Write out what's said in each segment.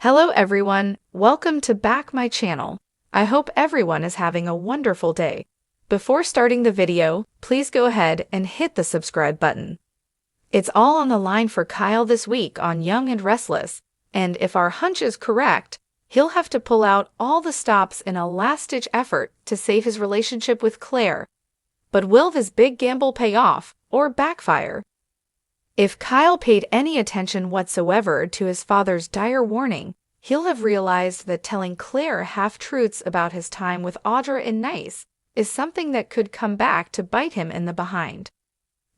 Hello everyone, welcome to back my channel. I hope everyone is having a wonderful day. Before starting the video, please go ahead and hit the subscribe button. It's all on the line for Kyle this week on Young and Restless, and if our hunch is correct, he'll have to pull out all the stops in a last-ditch effort to save his relationship with Claire. But will this big gamble pay off or backfire? If Kyle paid any attention whatsoever to his father's dire warning, he'll have realized that telling Claire half-truths about his time with Audra and Nice is something that could come back to bite him in the behind.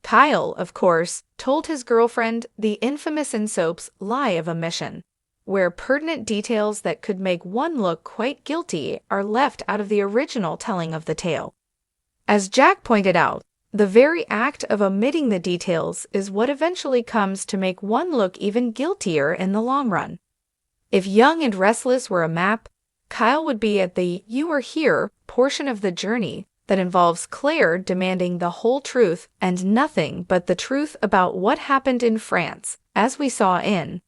Kyle, of course, told his girlfriend the infamous in soaps lie of omission, where pertinent details that could make one look quite guilty are left out of the original telling of the tale. As Jack pointed out, the very act of omitting the details is what eventually comes to make one look even guiltier in the long run. If Young and Restless were a map, Kyle would be at the "you are here" portion of the journey that involves Claire demanding the whole truth and nothing but the truth about what happened in France, as we saw in.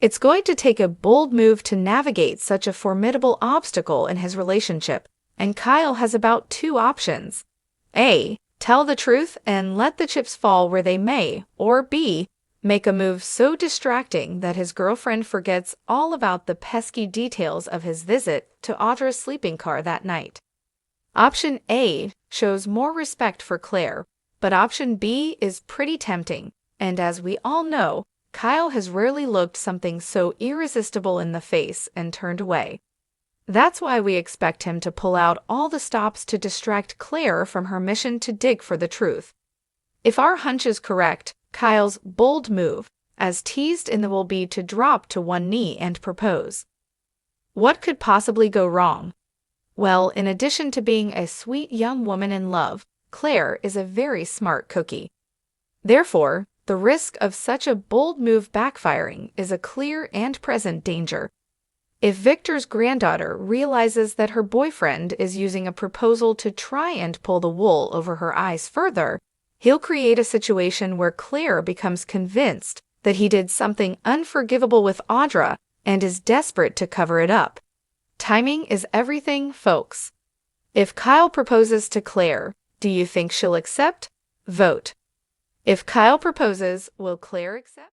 It's going to take a bold move to navigate such a formidable obstacle in his relationship, and Kyle has about two options. A. Tell the truth and let the chips fall where they may, or B. Make a move so distracting that his girlfriend forgets all about the pesky details of his visit to Audra's sleeping car that night. Option A shows more respect for Claire, but option B is pretty tempting, and as we all know, Kyle has rarely looked something so irresistible in the face and turned away. That's why we expect him to pull out all the stops to distract Claire from her mission to dig for the truth. If our hunch is correct, Kyle's bold move, as teased in the will be to drop to one knee and propose. What could possibly go wrong? Well, in addition to being a sweet young woman in love, Claire is a very smart cookie. Therefore, the risk of such a bold move backfiring is a clear and present danger. If Victor's granddaughter realizes that her boyfriend is using a proposal to try and pull the wool over her eyes further, he'll create a situation where Claire becomes convinced that he did something unforgivable with Audra and is desperate to cover it up. Timing is everything, folks. If Kyle proposes to Claire, do you think she'll accept? Vote. If Kyle proposes, will Claire accept?